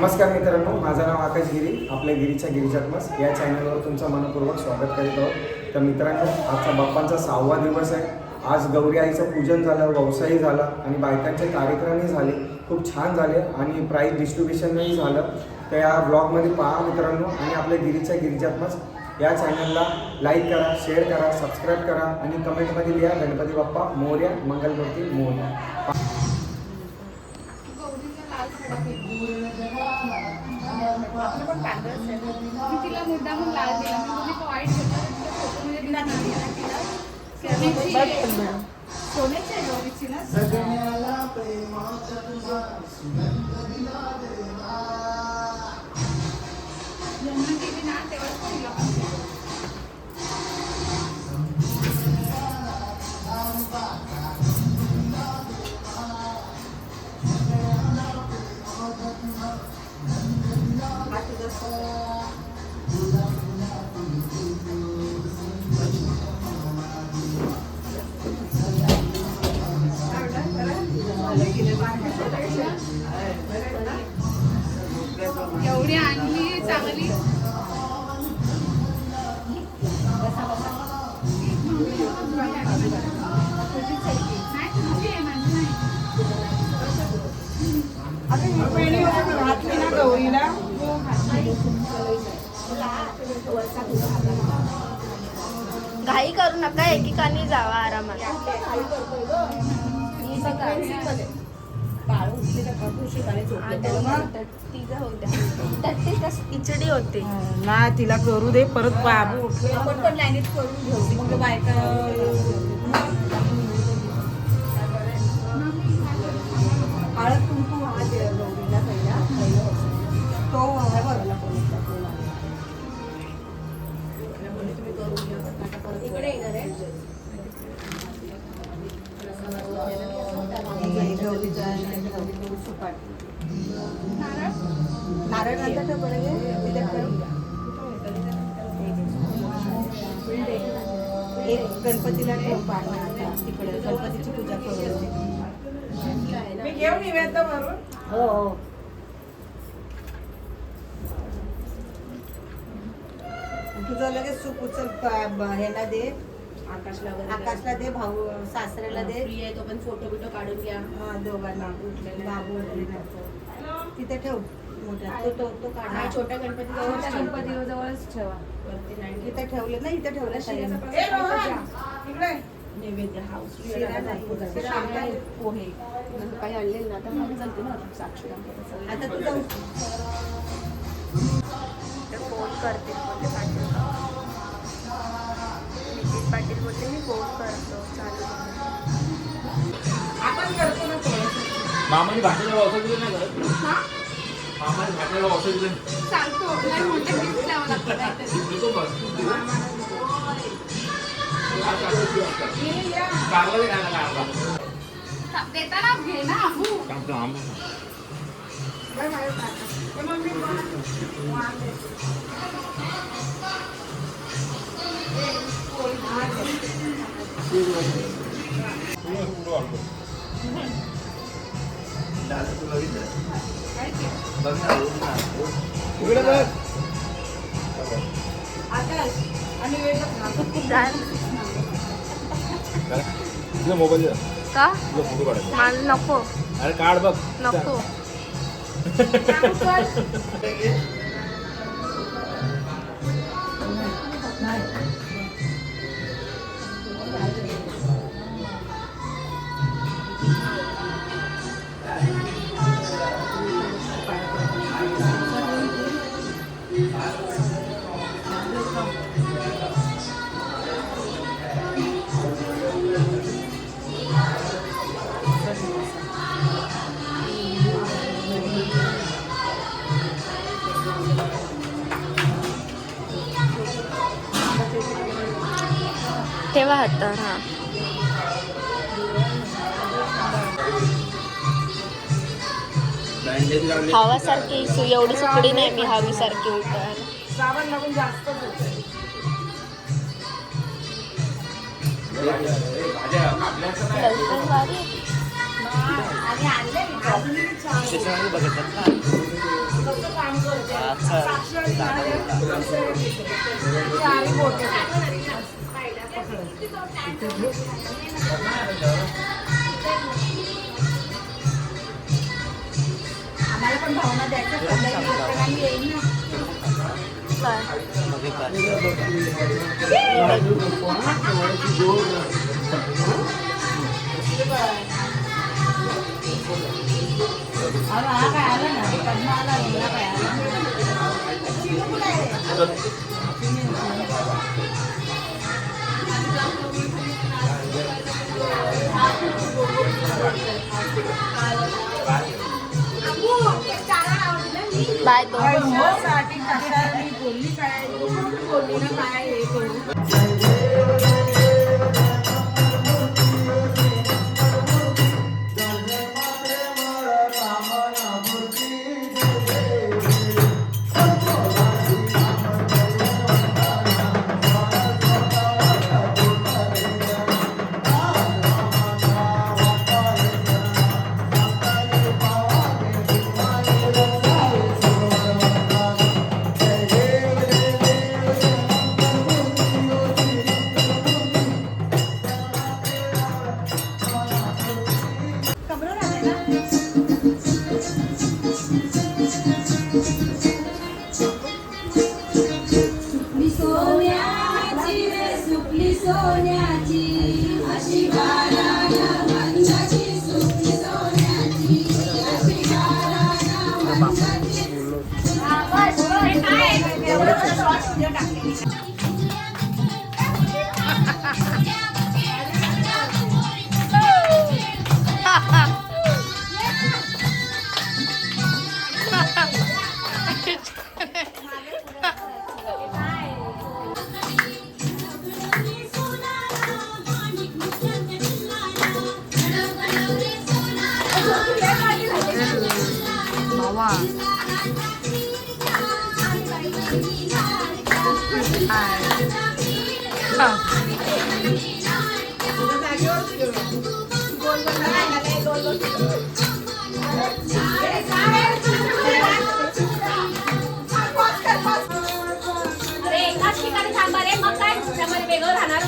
नमस्कार मित्रांनो, माझं नाव आकाश गिरी. आपल्या गिरीच्या गिरिजात्मस या चॅनलवर तुमचं मनपूर्वक स्वागत करीत आहोत. तर मित्रांनो, आजचा बाप्पांचा 6वा दिवस आहे. आज गौरी आईचं पूजन झालं, व्यवसायही झाला आणि बायकांचे कार्यक्रमही झाले, खूप छान झाले आणि प्राईज डिस्ट्रीब्युशनही झालं. तर या ब्लॉगमध्ये पहा मित्रांनो, आणि आपल्या गिरीच्या गिरिजात्मस या चॅनलला लाईक करा, शेअर करा, सबस्क्राईब करा आणि कमेंटमध्ये लिहा गणपती बाप्पा मोरया, मंगलमूर्ती मोरया. तिला मुद्दा म्हणून लाल दिला मी वाईट सोन्याची आहे गौरीची ना जन्म केली ना तेव्हाच एवढी आणली चांगली गौरीला घाई करू नका, एकेकाने जावा आरामात. खिचडी होते ना, तिला करू दे परत. बाबू पण लाईनीत करून घेऊ मग बायका. हळद कुंकू हा गौरीला पहिला तो बघायला इकडे येणार आहे. नारळ नंतर एक गणपतीला तिकडे गणपतीची पूजा करू. मी घेऊन येऊयात भरून. हो हो. तुझं लगेच सूप उचल ह्याला दे, आकाशला दे, भाऊ सासऱ्याला दे. तो पण फोटो बिटो काढून घ्या. हा दोघांना बाबू तिथे ठेव. मोठ्या तो काढा. छोट्या गणपती गणपती जवळच ठेवा. इथे ठेवले ना, इथे ठेवलं. नैवेद्य हाऊस पोहे काही आणले ना तर मला चालते ना. साक्षी आता तू जाऊ फोन करते बोलते पाटील. नितीन पाटील बोलते मी फोन करतो. चालू आपण करतो ना. मामाने भाषेला औषध दिलं नाही का? मामाने भाषेला औषध दिलं सांगतो नाही म्हणते गिफ्ट द्यावं लागतं काहीतरी. देतो बस. कारला दे, कारला देताना घे ना आबू. सांगतो आंबा. मोबाईल का फोटो काढायचा. मला नको. अरे काढ बघ. नको. ठेवा हातात. हा हवासारखी एवढी सुकडी नाही मी हवीसारखी उलट. सावन लागून जास्त होतं. भारी आणि आणले आम्हाला पण भावना द्यायच्या संध्याकाळी येईल ना. हा काय आला ना पद्मा आला एवढा काय आला चिमू कुठे आहे? बाय तो हो साठी कशाला मी बोलली काय बोलली ना काय हे करू. सुकली सोन्याची रे सुकली सोन्याची अशी गाराला मंदाची सुकली सोन्याची अशी गाराला मंदाची अरे एकाच ठिकाणी थांबा रे मग काय त्यामध्ये वेगळं राहणार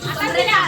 आता रे या.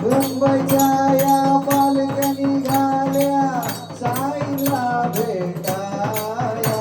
मुंबईच्या या पालक्या निघाल्या साईला भेटाया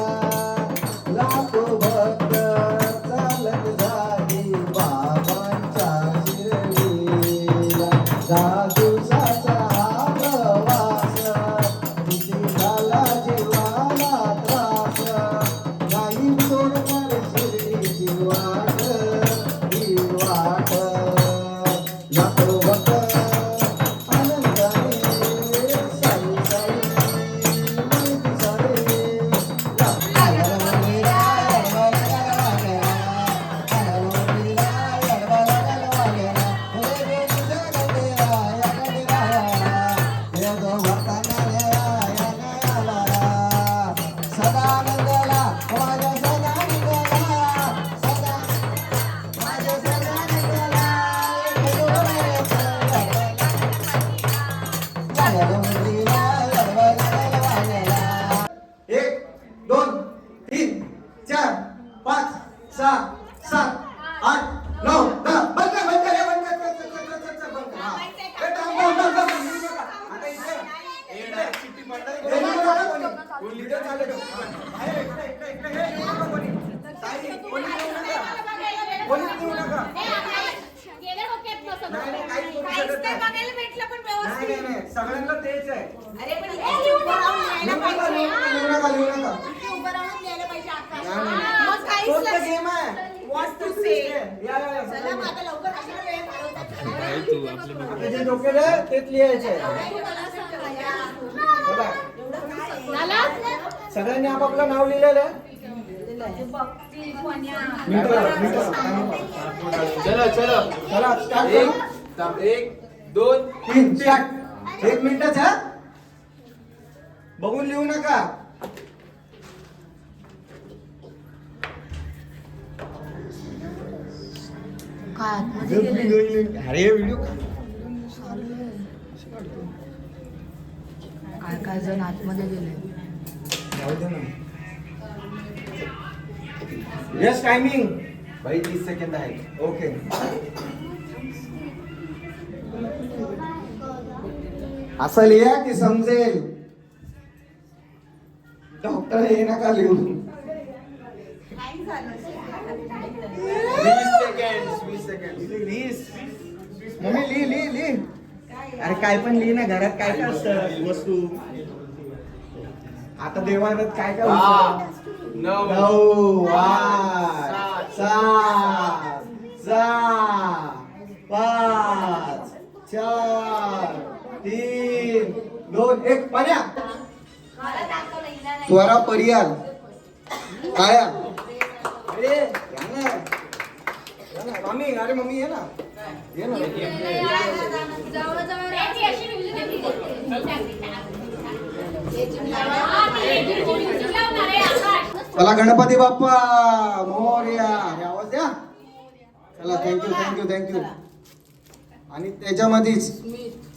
व्हिडिओ चालू आहे. अरे, इकडे, इकडे, हे, येऊ नका कोणी. ताई, कोणी येऊ नका. कोणीच येऊ नका. गेले डोक्यात बसत. नाही, नाही, काहीच करू काहीच शकत नाही नाही. बघायला भेटलं पण नाही, व्यवस्थित. नाही, नाही. सगळ्यांना तेच आहे. अरे पण इथे उभं राहून यायला लिहू नका, पाहिजे. लिहू नका, लिहू नका. इथे उभं राहून यायला पाहिजे आकाश. नाही, नाही. मग काहीच तोच तर लक्ष- गेम आहे. What to say? या, या, या. चला मग आता लवकर कशाला वेळ घालवतात? आता जे डोक्याला आहे, तेच लिहायचंय. चला. सगळ्यांनी आपापलं नाव लिहिलेलं आहे. चलो चलो चला स्टार्ट करू. 1 2 3 स्टार्ट. 1 मिनिटच हा. बघून लिहू नका. अरे व्हिडिओ काय काय जण आतमध्ये गेले. यस टायमिंग भाई 30 सेकंद आहे. ओके. असं लिहा की समजेल. डॉक्टर हे नका लिहू. 20 सेकंड. मम्मी लिह. अरे काय पण लिह ना. घरात काय काय असतं वस्तू. आता देवारात काय काय असतं. 9 9 8 7 6 5 4 3 2 1 पाण्या. स्वरा परियाल काळ्या. अरे या ना. या ना. मम्मी अरे मम्मी ये ना. ये ना. त्यांची अशी music लावणार आहे आकाश. चला गणपती बाप्पा मोरया. अरे आवाज द्या. चला थँक्यू. आणि त्याच्यामध्येच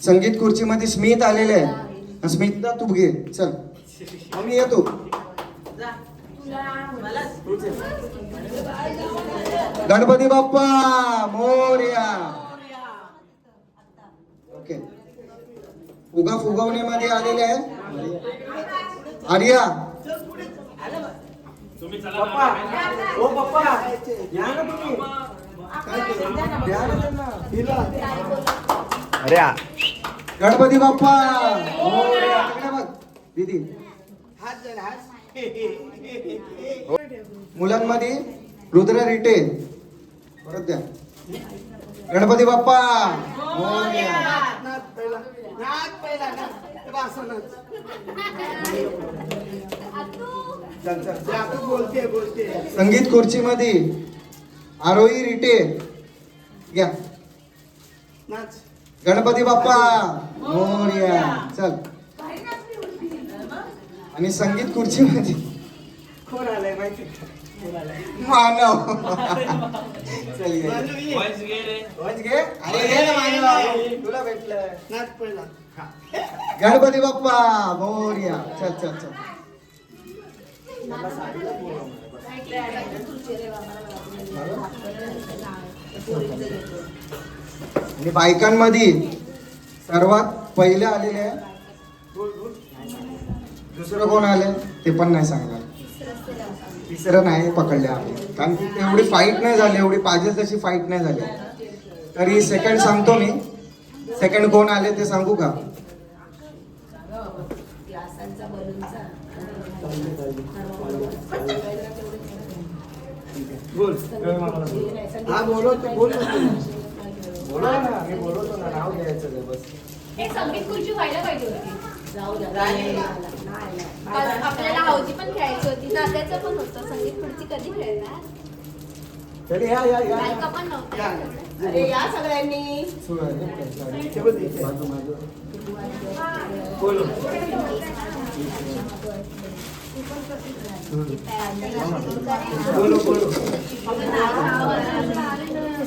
संगीत खुर्चीमध्ये स्मित आलेले आहे. स्मितला तू घे. चल मम्मी ये तू. गणपती बाप्पा मोरया. ओके. फुगवणीमध्ये आलेले आहे आर्या. पप्पा ओ पप्पा या ना तुम्ही. द्या ना त्यांना. दिला. अरे गणपती बाप्पा मोरया. तिकडे बघ दीदी. मुलांमध्ये रुद्र रिटे. परत द्या. गणपती बाप्पा मोरया. संगीत खुर्चीमध्ये आरोही रिटे घ्या. गणपती बाप्पा मोरया. चल. आणि संगीत खुर्चीमध्ये कोण आलंय माहिती मानव. चल ये. वॉइस घे रे. वॉइस घे. अरे घे ना मानव. तुला भेटलं. गणपती बाप्पा मोरया. चल. आणि बायकांमध्ये सर्वात पहिले आलेले आहे. दुसरं कोण आले ते पण नाही सांगणार. तिसरं नाही पकडले आम्ही. कारण की एवढी फाईट नाही झाली. एवढी पाहिजे तशी फाईट नाही झाली. तरी सेकंड सांगतो मी. सेकंड कोण आले ते सांगू का. बोल. हा बोला ना. मी बोलवतो ना. नाव घ्यायचं बस. एक संगीत खुर्ची व्हायला पाहिजे होती. आपल्याला हौजी पण खेळायची होती. नात्याचं पण होतं. संगीत खुर्ची कधी खेळणार. तरी या बायका पण नव्हत्या. अरे या सगळ्यांनी.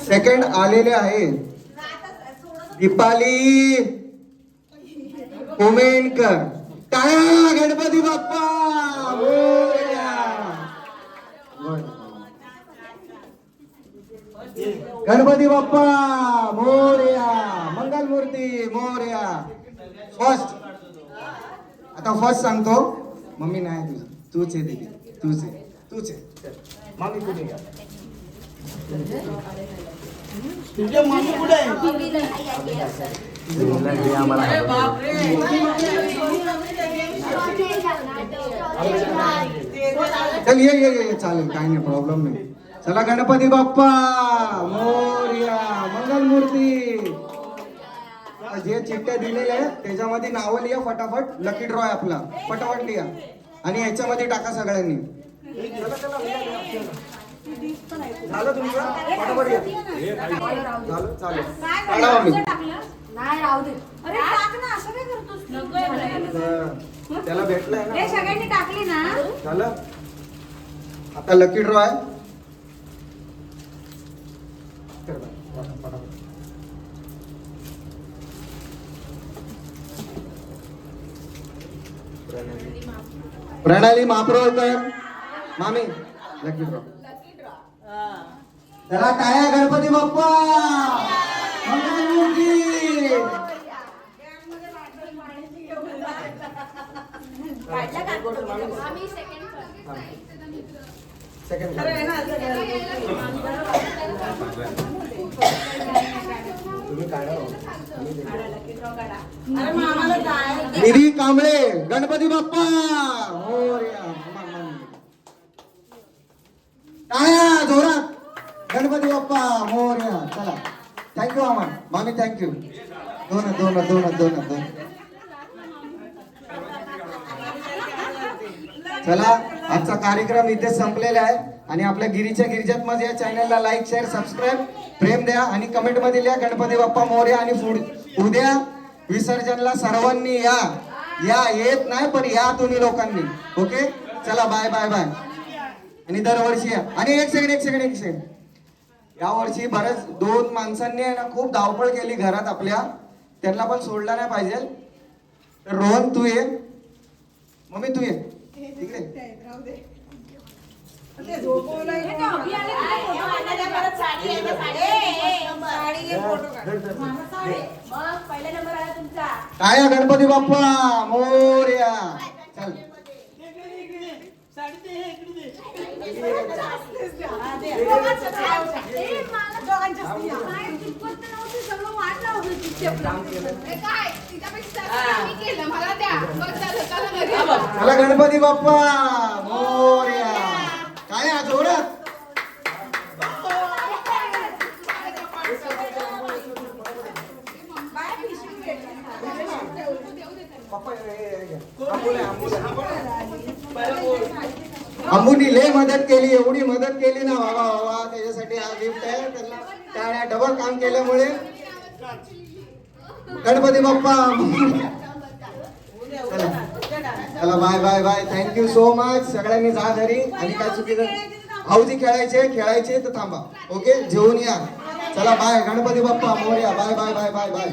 सेकंड आलेले आहे दीपाली उमेनकर. टाळ्या. गणपती बाप्पा मोरया. गणपती बाप्पा मोरया. मंगलमूर्ती मोरया. फर्स्ट आता फर्स्ट सांगतो. मम्मी नाही तुझं, तूच आहे दीदी, तूच आहे, तूच आहे. चल. मामी कुठे घ्या. तुझ्या मामी कुठे आहे? चल ये चालेल, काही नाही, प्रॉब्लेम नाही. चला गणपती बाप्पा मोरया, मंगलमूर्ती. जे चिठ्ठ्या दिलेल्या आहेत त्याच्यामध्ये नावं लिहा फटाफट. लकी ड्रॉ आहे आपला, फटाफट लिहा आणि ह्याच्यामध्ये टाका सगळ्यांनी. झालं तुमचं, फटाफट घ्या. झालं, चालेल. काढा मम्मी. नाही राहू दे. अरे टाक ना, असं काय करतोस? त्याला भेटलंय हे ना. सगळ्यांनी टाकली ना. झालं. आता लकी ड्रॉ आहे. कर बा, फटाफट. प्रणाली महाप्रभूकर मामी लकी ड्रॉ. चला टाळ्या गणपती बाप्पा मंगलमूर्ती. आम्ही सेकंड सेकंड तुम्ही काढा. अरे मग आम्हाला जायला निधी कांबळे गणपती बाप्पा मोरया. टाळ्या जोरात गणपती बाप्पा मोरया. चला थँक्यू मामी, थँक्यू. दोन. चला आजचा कार्यक्रम इथे संपलेला आहे आणि आपल्या गिरीच्या गिरिजात्मज या चॅनलला लाईक शेअर सबस्क्राईब प्रेम द्या आणि कमेंट मध्ये लिहा गणपती बाप्पा मोरया. आणि उद्या विसर्जनला सर्वांनी या येत नाही पण या तुम्ही लोकांनी. ओके चला बाय बाय बाय. आणि दरवर्षी या. आणि एक सेकंड यावर्षी बऱ्याच 2 माणसांनी आहे ना खूप धावपळ केली घरात आपल्या, त्यांना पण सोडला नाही पाहिजे. तर रोहन तू ये, मम्मी तू ये तिकडे. ते झोपवलं आहे. हे काय अभियान आहे? हे वाटायला परत साडी आहे ना, साडी. साडी घे, फोटो काढ. माझा साडी. मग पहिला नंबर आला तुमचा. टाळ्या गणपती बाप्पा मोरया. चल हा, दे. काय तिच्यापेक्षा आम्ही केलं मला द्या. बस झालं, चला घरी. चला गणपती बाप्पा मोरया. काय जोरात. अंबुनी लय मदत केली, एवढी मदत केली ना बाबा त्याच्यासाठी हा गिफ्ट आहे. त्यांना टाळ्या डबल काम केल्यामुळे गणपती बाप्पा. चला bye bye bye. Thank you so much. सगळ्यांनी जा घरी. आणि काय चुकीचं भाऊजी खेळायचे तर थांबा. ओके जेवून या. चला bye. Ganpati Bappa Morya. Bye bye bye bye bye.